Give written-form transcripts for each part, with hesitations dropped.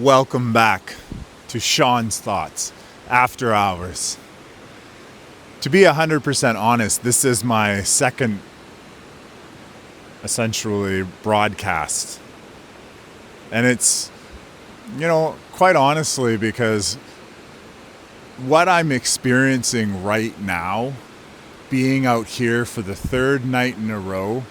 Welcome back to Shone's Thoughts, After Hours. To be 100% honest, this is my second, essentially, broadcast. And it's, quite honestly, because what I'm experiencing right now, being out here for the third night in a row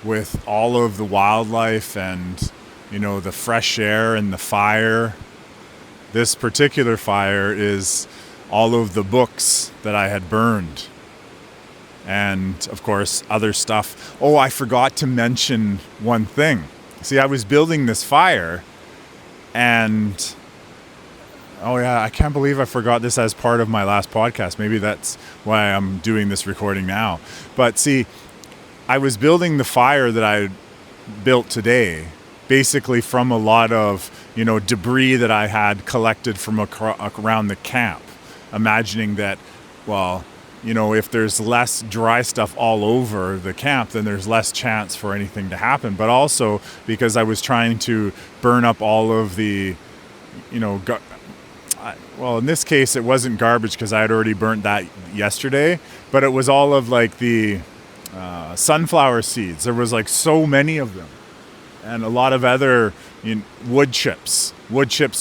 with all of the wildlife and the fresh air and the fire. This particular fire is all of the books that I had burned. And, of course, other stuff. Oh, I forgot to mention one thing. See, I was building this fire, and... oh, yeah, I can't believe I forgot this as part of my last podcast. Maybe that's why I'm doing this recording now. But, see, I was building the fire that I built today, basically from a lot of, debris that I had collected from around the camp. Imagining that, if there's less dry stuff all over the camp, then there's less chance for anything to happen. But also because I was trying to burn up all of the, in this case, it wasn't garbage because I had already burnt that yesterday, but it was all of the sunflower seeds. There was so many of them. And a lot of other wood chips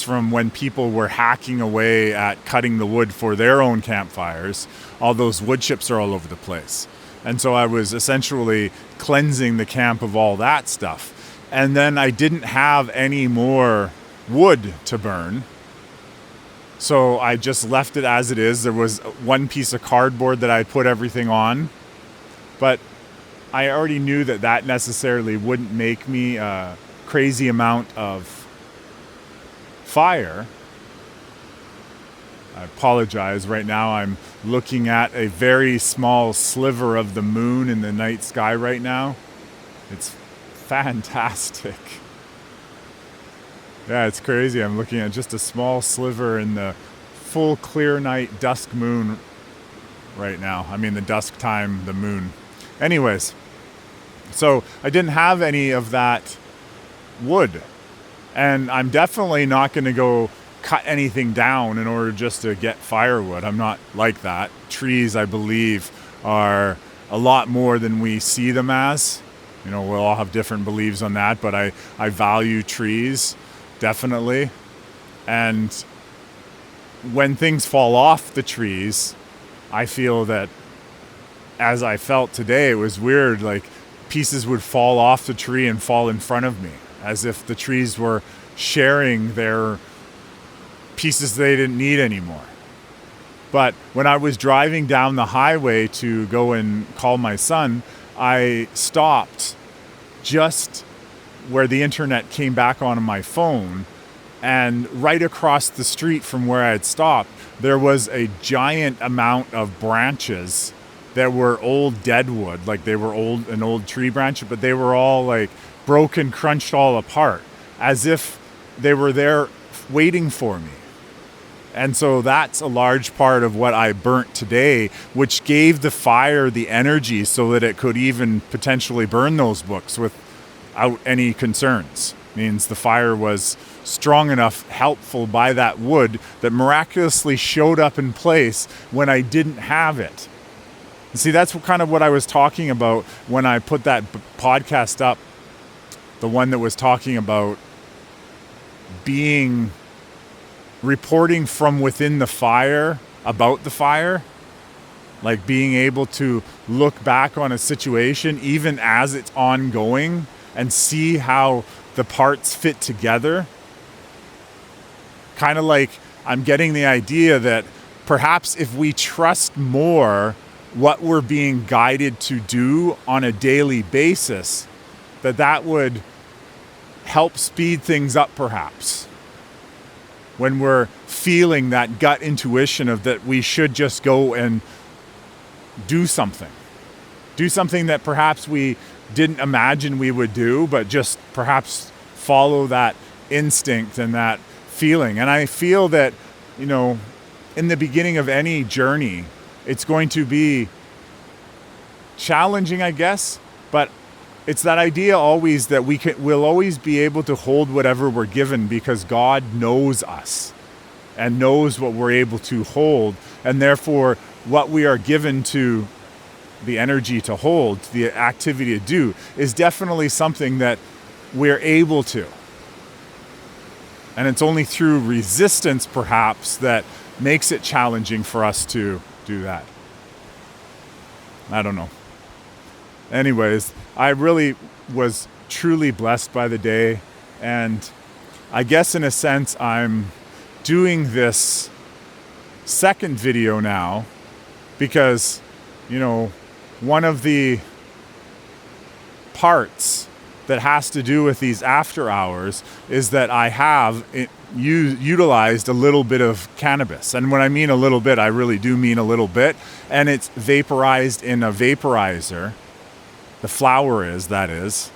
from when people were hacking away at cutting the wood for their own campfires. All those wood chips are all over the place. And so I was essentially cleansing the camp of all that stuff. And then I didn't have any more wood to burn. So I just left it as it is. There was one piece of cardboard that I put everything on. But I already knew that necessarily wouldn't make me a crazy amount of fire. I apologize. Right now I'm looking at a very small sliver of the moon in the night sky right now. It's fantastic. Yeah, it's crazy. I'm looking at just a small sliver in the full clear night dusk moon right now. I mean the dusk time, the moon. Anyways, so I didn't have any of that wood. And I'm definitely not going to go cut anything down in order just to get firewood. I'm not like that. Trees, I believe, are a lot more than we see them as. We'll all have different beliefs on that, but I value trees, definitely. And when things fall off the trees, I feel that, as I felt today, it was weird, pieces would fall off the tree and fall in front of me, as if the trees were sharing their pieces they didn't need anymore. But when I was driving down the highway to go and call my son, I stopped just where the internet came back on my phone, and right across the street from where I had stopped, there was a giant amount of branches that were old dead wood. They were an old tree branch, but they were all broken, crunched all apart, as if they were there waiting for me. And so that's a large part of what I burnt today, which gave the fire the energy so that it could even potentially burn those books without any concerns. Means the fire was strong enough, helpful by that wood, that miraculously showed up in place when I didn't have it. See, that's kind of what I was talking about when I put that podcast up, the one that was talking about reporting from within the fire about the fire, being able to look back on a situation even as it's ongoing and see how the parts fit together. Kind of I'm getting the idea that perhaps if we trust more what we're being guided to do on a daily basis, that would help speed things up perhaps. When we're feeling that gut intuition of that we should just go and do something. Do something that perhaps we didn't imagine we would do, but just perhaps follow that instinct and that feeling. And I feel that, in the beginning of any journey, it's going to be challenging, I guess, but it's that idea always that we'll always be able to hold whatever we're given because God knows us and knows what we're able to hold, and therefore what we are given to the energy to hold, the activity to do, is definitely something that we're able to. And it's only through resistance, perhaps, that makes it challenging for us to do that. I don't know. Anyways, I really was truly blessed by the day. And I guess in a sense, I'm doing this second video now because, one of the parts that has to do with these after hours is that I have utilized a little bit of cannabis. And when I mean a little bit, I really do mean a little bit. And it's vaporized in a vaporizer. The flower is, that is.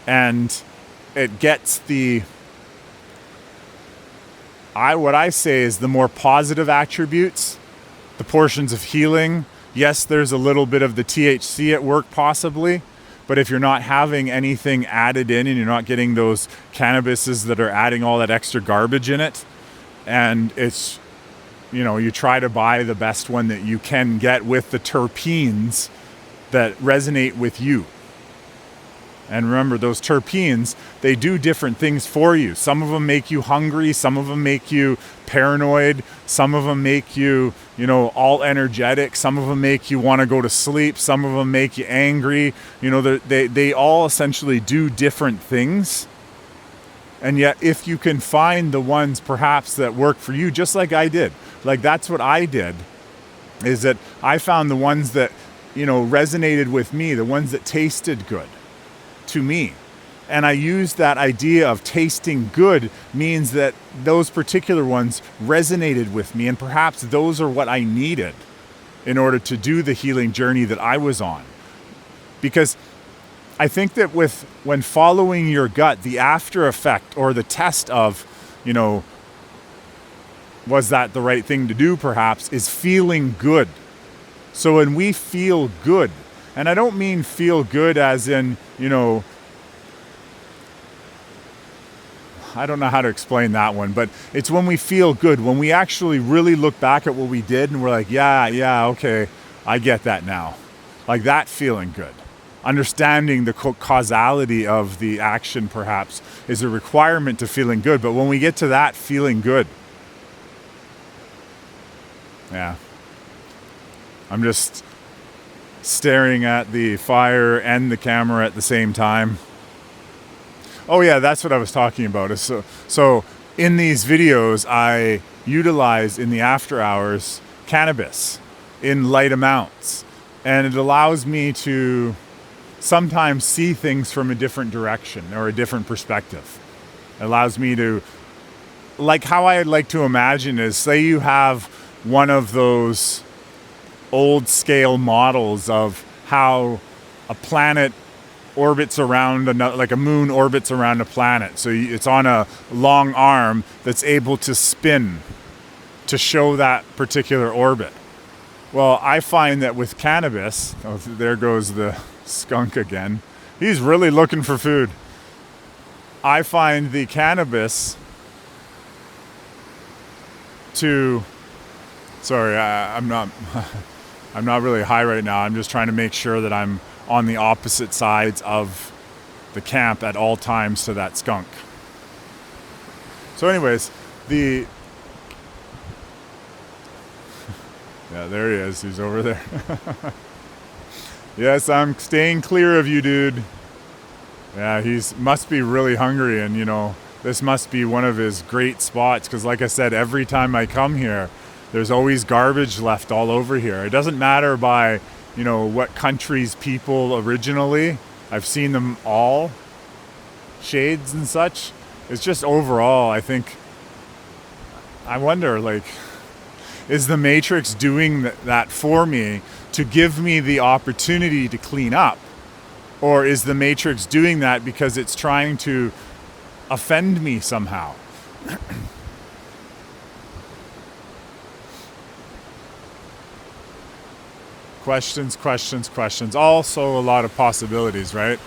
And it gets what I say is the more positive attributes, the portions of healing. Yes, there's a little bit of the THC at work possibly, but if you're not having anything added in and you're not getting those cannabises that are adding all that extra garbage in it, and it's, you try to buy the best one that you can get with the terpenes that resonate with you. And remember, those terpenes, they do different things for you. Some of them make you hungry. Some of them make you paranoid. Some of them make you, all energetic. Some of them make you want to go to sleep. Some of them make you angry. They all essentially do different things. And yet, if you can find the ones perhaps that work for you, just like I did, like that's what I did, is that I found the ones that, resonated with me, the ones that tasted good to me. And I used that idea of tasting good means that those particular ones resonated with me, and perhaps those are what I needed in order to do the healing journey that I was on. Because I think that when following your gut, the after effect or the test of, was that the right thing to do perhaps, is feeling good. So when we feel good, and I don't mean feel good as in, I don't know how to explain that one, but it's when we feel good, when we actually really look back at what we did and we're like, yeah, okay, I get that now. Like that feeling good. Understanding the causality of the action perhaps is a requirement to feeling good, but when we get to that feeling good, yeah. I'm just staring at the fire and the camera at the same time. Oh yeah, that's what I was talking about. So in these videos, I utilize in the after hours cannabis in light amounts. And it allows me to sometimes see things from a different direction or a different perspective. It allows me to, like how I'd like to imagine is, say you have one of those old scale models of how a planet orbits around another, like a moon orbits around a planet. So it's on a long arm that's able to spin to show that particular orbit. Well, I find that with cannabis, there goes the skunk again. He's really looking for food. I find the cannabis I'm not really high right now. I'm just trying to make sure that I'm on the opposite sides of the camp at all times to that skunk. So anyways, yeah, there he is. He's over there. Yes, I'm staying clear of you, dude. Yeah, must be really hungry, and this must be one of his great spots, because like I said, every time I come here, there's always garbage left all over here. It doesn't matter by, what country's people originally. I've seen them all, shades and such. It's just overall, I think, I wonder, is the Matrix doing that for me to give me the opportunity to clean up? Or is the Matrix doing that because it's trying to offend me somehow? Questions. Also a lot of possibilities, right?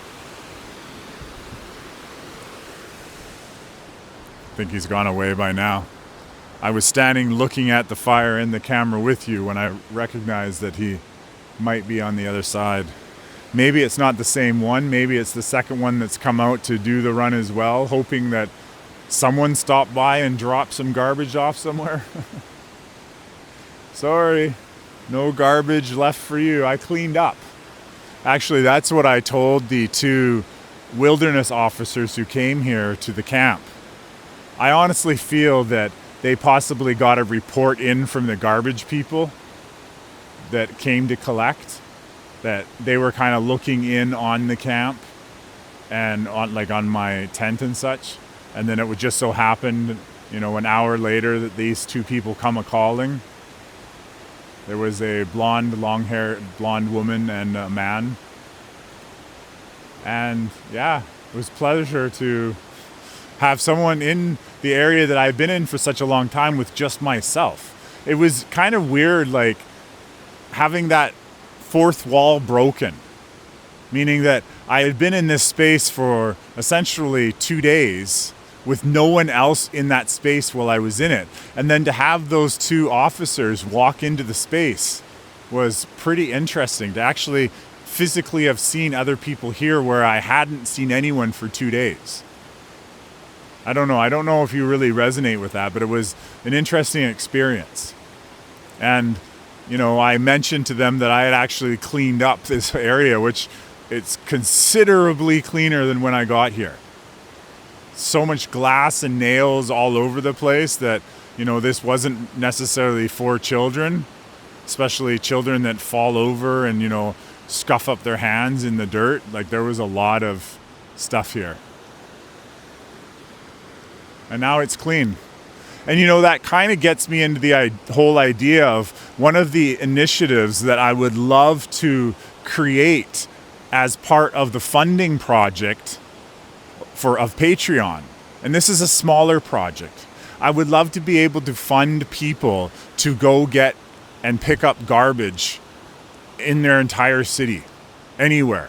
think he's gone away by now. I was standing looking at the fire in the camera with you when I recognized that he might be on the other side. Maybe it's not the same one. Maybe it's the second one that's come out to do the run as well, hoping that someone stopped by and dropped some garbage off somewhere. Sorry, no garbage left for you. I cleaned up. Actually, that's what I told the 2 wilderness officers who came here to the camp. I honestly feel that they possibly got a report in from the garbage people that came to collect, that they were kind of looking in on the camp and on my tent and such. And then it would just so happen, an hour later that these 2 people come a-calling. There was a long-haired blonde woman and a man. And yeah, it was a pleasure to have someone in the area that I've been in for such a long time with just myself. It was kind of weird, like having that fourth wall broken, meaning that I had been in this space for essentially 2 days with no one else in that space while I was in it. And then to have those 2 officers walk into the space was pretty interesting, to actually physically have seen other people here where I hadn't seen anyone for 2 days. I don't know if you really resonate with that, but it was an interesting experience. And, I mentioned to them that I had actually cleaned up this area, which it's considerably cleaner than when I got here. So much glass and nails all over the place that, this wasn't necessarily for children, especially children that fall over and, scuff up their hands in the dirt. Like, there was a lot of stuff here. And now it's clean. And that kind of gets me into the whole idea of one of the initiatives that I would love to create as part of the funding project of Patreon. And this is a smaller project. I would love to be able to fund people to go get and pick up garbage in their entire city, anywhere,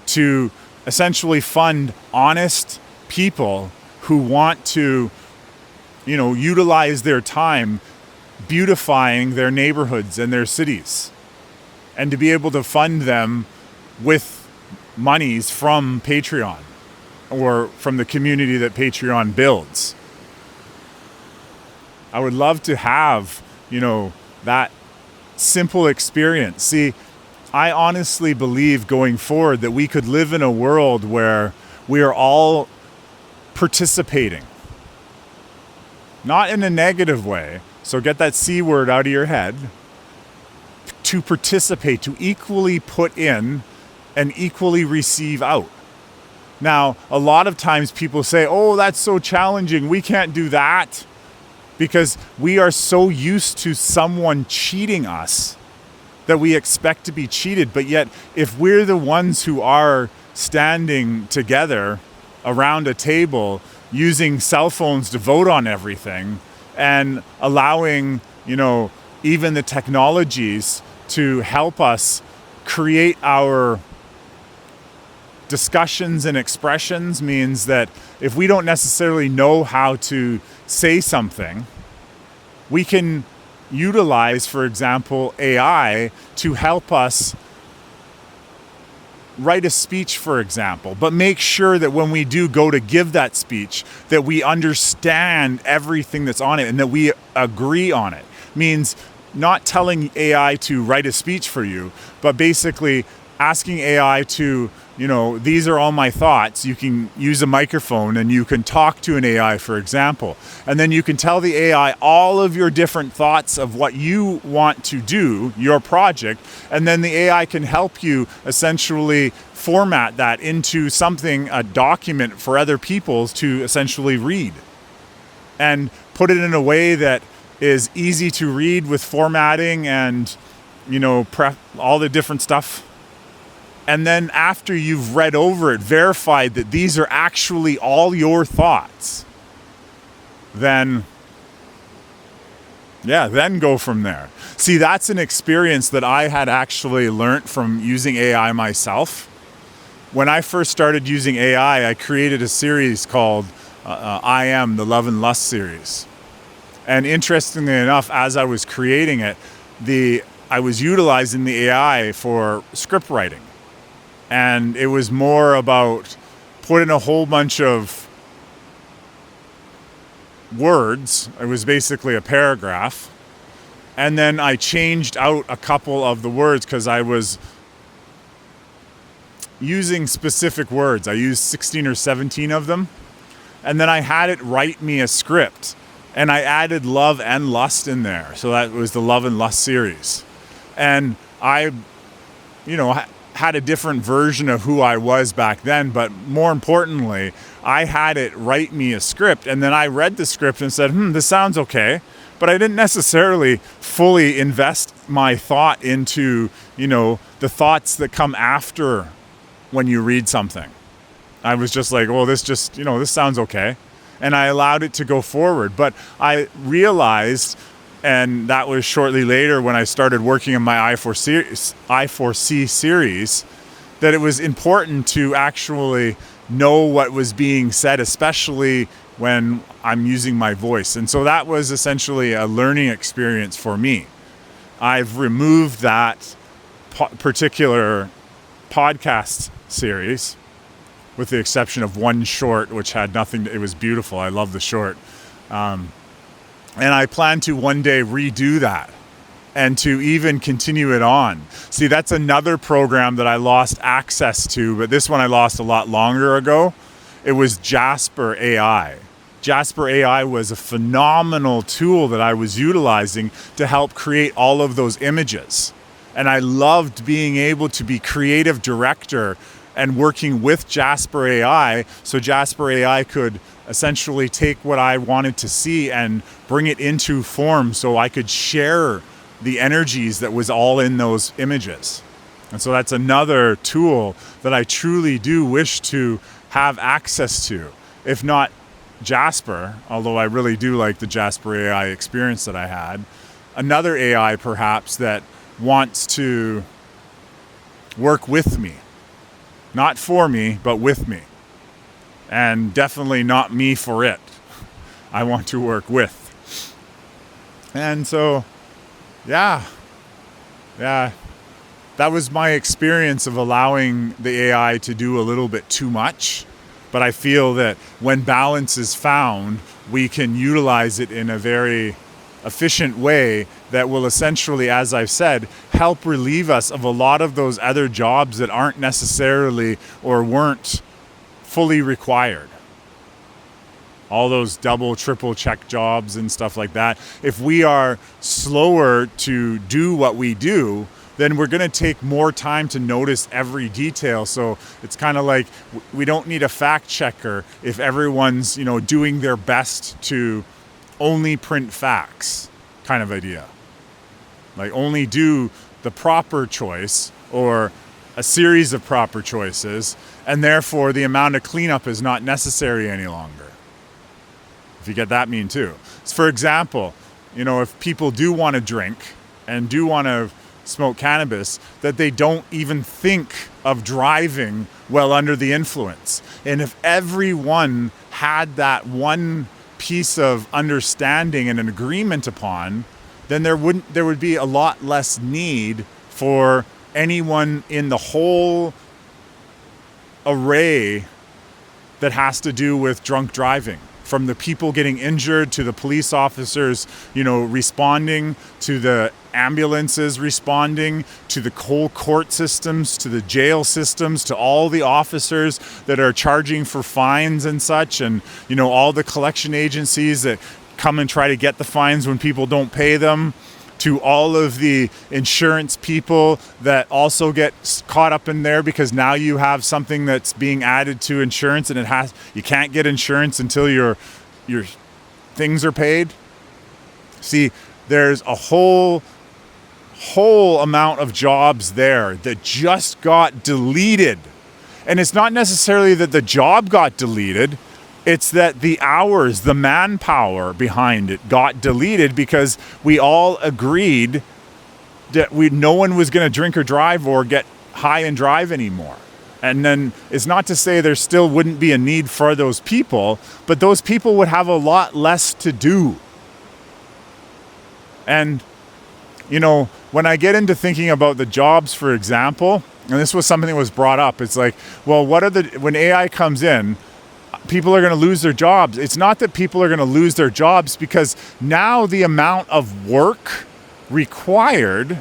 to essentially fund honest people who want to, utilize their time beautifying their neighborhoods and their cities, and to be able to fund them with monies from Patreon or from the community that Patreon builds. I would love to have, that simple experience. See, I honestly believe going forward that we could live in a world where we are all participating. Not in a negative way, so get that C word out of your head. To participate, to equally put in and equally receive out. Now, a lot of times people say, oh, that's so challenging, we can't do that. Because we are so used to someone cheating us that we expect to be cheated. But yet, if we're the ones who are standing together around a table using cell phones to vote on everything and allowing, even the technologies to help us create our discussions and expressions, means that if we don't necessarily know how to say something, we can utilize, for example, AI to help us write a speech, for example, but make sure that when we do go to give that speech, that we understand everything that's on it and that we agree on it. Means not telling AI to write a speech for you, but basically asking AI to, these are all my thoughts. You can use a microphone and you can talk to an AI, for example. And then you can tell the AI all of your different thoughts of what you want to do, your project. And then the AI can help you essentially format that into something, a document for other people to essentially read. And put it in a way that is easy to read with formatting and, all the different stuff. And then after you've read over it, verified that these are actually all your thoughts, then go from there. See, that's an experience that I had actually learned from using AI myself. When I first started using AI, I created a series called I Am, the Love and Lust series. And interestingly enough, as I was creating it, I was utilizing the AI for script writing. And it was more about putting a whole bunch of words. It was basically a paragraph. And then I changed out a couple of the words because I was using specific words. I used 16 or 17 of them. And then I had it write me a script. And I added love and lust in there. So that was the Love and Lust series. And I, had a different version of who I was back then. But more importantly, I had it write me a script. And then I read the script and said, this sounds okay. But I didn't necessarily fully invest my thought into, the thoughts that come after when you read something. I was just like, this sounds okay. And I allowed it to go forward. But I realized, and that was shortly later when I started working on my I4C series, that it was important to actually know what was being said, especially when I'm using my voice. And so that was essentially a learning experience for me. I've removed that particular podcast series, with the exception of one short, which had nothing. It was beautiful. I love the short. And I plan to one day redo that and to even continue it on. See, that's another program that I lost access to, but this one I lost a lot longer ago. It was Jasper AI. Jasper AI was a phenomenal tool that I was utilizing to help create all of those images. And I loved being able to be creative director and working with Jasper AI, so Jasper AI could essentially take what I wanted to see and bring it into form so I could share the energies that was all in those images. And so that's another tool that I truly do wish to have access to, if not Jasper, although I really do like the Jasper AI experience that I had. Another AI perhaps that wants to work with me. Not for me, but with me. And definitely not me for it. I want to work with. And so, yeah, that was my experience of allowing the AI to do a little bit too much. But I feel that when balance is found, we can utilize it in a very efficient way that will essentially, as I've said, help relieve us of a lot of those other jobs that aren't necessarily or weren't fully required. All those double, triple check jobs and stuff like that. If we are slower to do what we do, then we're going to take more time to notice every detail. So it's kind of like we don't need a fact checker if everyone's, doing their best to only print facts kind of idea. Like only do the proper choice or a series of proper choices, and therefore the amount of cleanup is not necessary any longer. If you get that mean too. So for example, if people do want to drink and do want to smoke cannabis, that they don't even think of driving while under the influence. And if everyone had that one piece of understanding and an agreement upon, then there would be a lot less need for anyone in the whole array that has to do with drunk driving. From the people getting injured to the police officers, responding, to the ambulances responding, to the whole court systems, to the jail systems, to all the officers that are charging for fines and such, and all the collection agencies that come and try to get the fines when people don't pay them, to all of the insurance people that also get caught up in there because now you have something that's being added to insurance and you can't get insurance until your things are paid. See, there's a whole amount of jobs there that just got deleted. And it's not necessarily that the job got deleted. It's that the hours, the manpower behind it got deleted because we all agreed that no one was going to drink or drive or get high and drive anymore. And then it's not to say there still wouldn't be a need for those people, but those people would have a lot less to do. And, when I get into thinking about the jobs, for example, and this was something that was brought up, it's like, well, when AI comes in, people are going to lose their jobs. It's not that people are going to lose their jobs, because now the amount of work required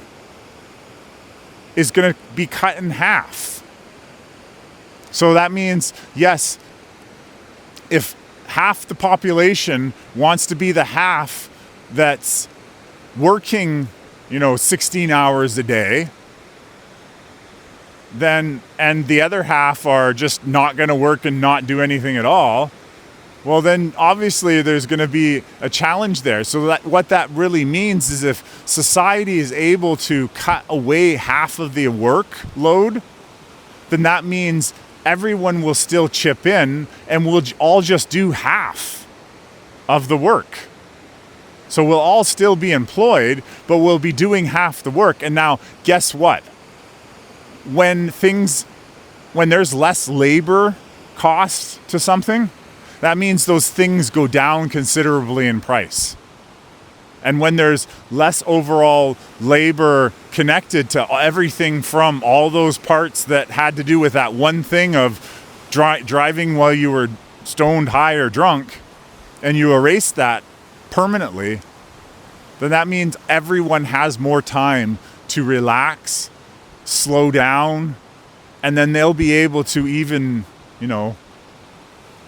is going to be cut in half. So that means, yes, if half the population wants to be the half that's working, 16 hours a day, then, and the other half are just not going to work and not do anything at all, well, then obviously there's going to be a challenge there. So what that really means is if society is able to cut away half of the workload, then that means everyone will still chip in and we'll all just do half of the work. So we'll all still be employed, but we'll be doing half the work. And now, guess what? When there's less labor cost to something, that means those things go down considerably in price. And when there's less overall labor connected to everything from all those parts that had to do with that one thing of driving while you were stoned, high, or drunk, and you erase that permanently, then that means everyone has more time to relax, slow down, and then they'll be able to even,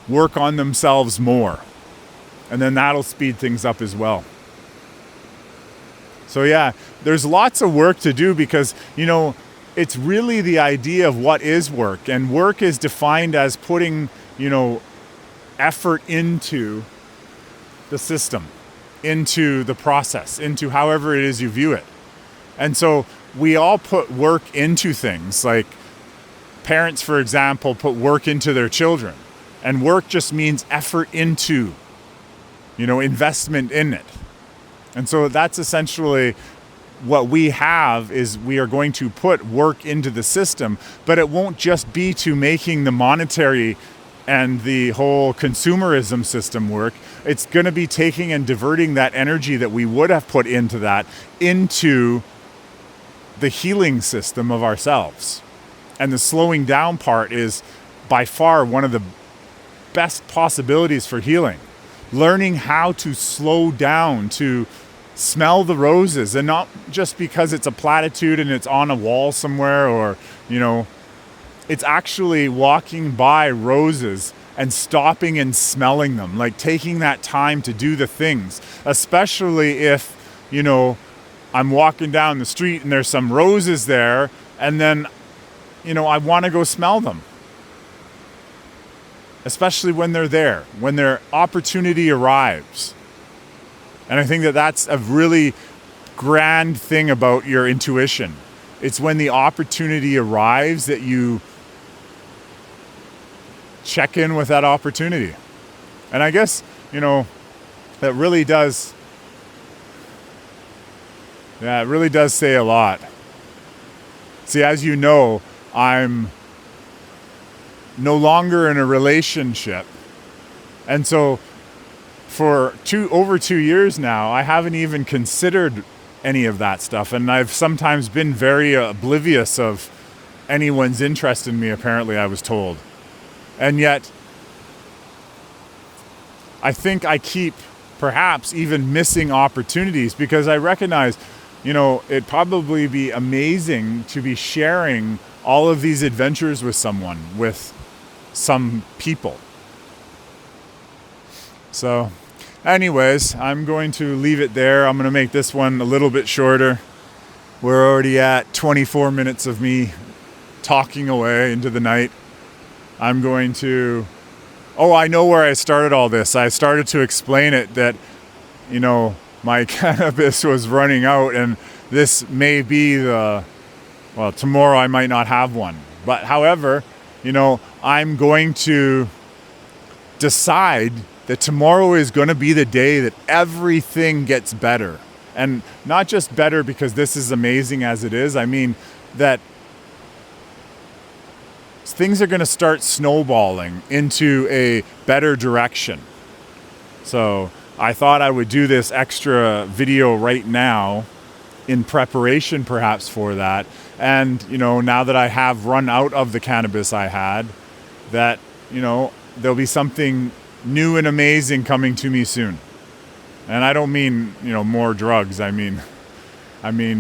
work on themselves more. And then that'll speed things up as well. So yeah, there's lots of work to do because, it's really the idea of what is work. And work is defined as putting, effort into the system, into the process, into however it is you view it. And so we all put work into things. Like parents, for example, put work into their children. And work just means effort into, investment in it. And so that's essentially what we have, is we are going to put work into the system, but it won't just be to making the monetary and the whole consumerism system work. It's going to be taking and diverting that energy that we would have put into that into the healing system of ourselves. And the slowing down part is by far one of the best possibilities for healing. Learning how to slow down, to smell the roses, and not just because it's a platitude and it's on a wall somewhere, or, it's actually walking by roses and stopping and smelling them, like taking that time to do the things, especially if, I'm walking down the street and there's some roses there, and then, I want to go smell them. Especially when they're there, when their opportunity arrives. And I think that that's a really grand thing about your intuition. It's when the opportunity arrives that you check in with that opportunity. And I guess, that really does, it really does say a lot. See, as you know, I'm no longer in a relationship. And so for over 2 years now, I haven't even considered any of that stuff. And I've sometimes been very oblivious of anyone's interest in me, apparently, I was told. And yet, I think I keep perhaps even missing opportunities, because I recognize, it'd probably be amazing to be sharing all of these adventures with someone, with some people. So anyways, I'm going to leave it there. I'm going to make this one a little bit shorter. We're already at 24 minutes of me talking away into the night. I'm going to, I know where I started all this. I started to explain it that, my cannabis was running out, and this may be tomorrow I might not have one. But however, I'm going to decide that tomorrow is going to be the day that everything gets better. And not just better because this is amazing as it is. I mean that things are going to start snowballing into a better direction. So I thought I would do this extra video right now in preparation perhaps for that. And, now that I have run out of the cannabis I had, that, there'll be something new and amazing coming to me soon. And I don't mean, more drugs. I mean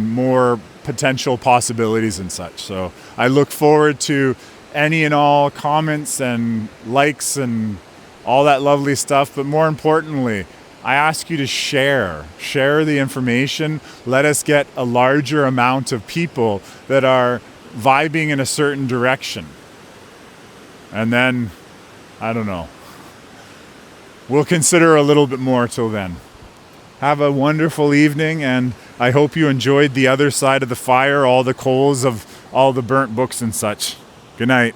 more potential possibilities and such. So I look forward to any and all comments and likes and all that lovely stuff. But more importantly, I ask you to share the information. Let us get a larger amount of people that are vibing in a certain direction. And then, I don't know, we'll consider a little bit more till then. Have a wonderful evening, and I hope you enjoyed the other side of the fire, all the coals of all the burnt books and such. Good night.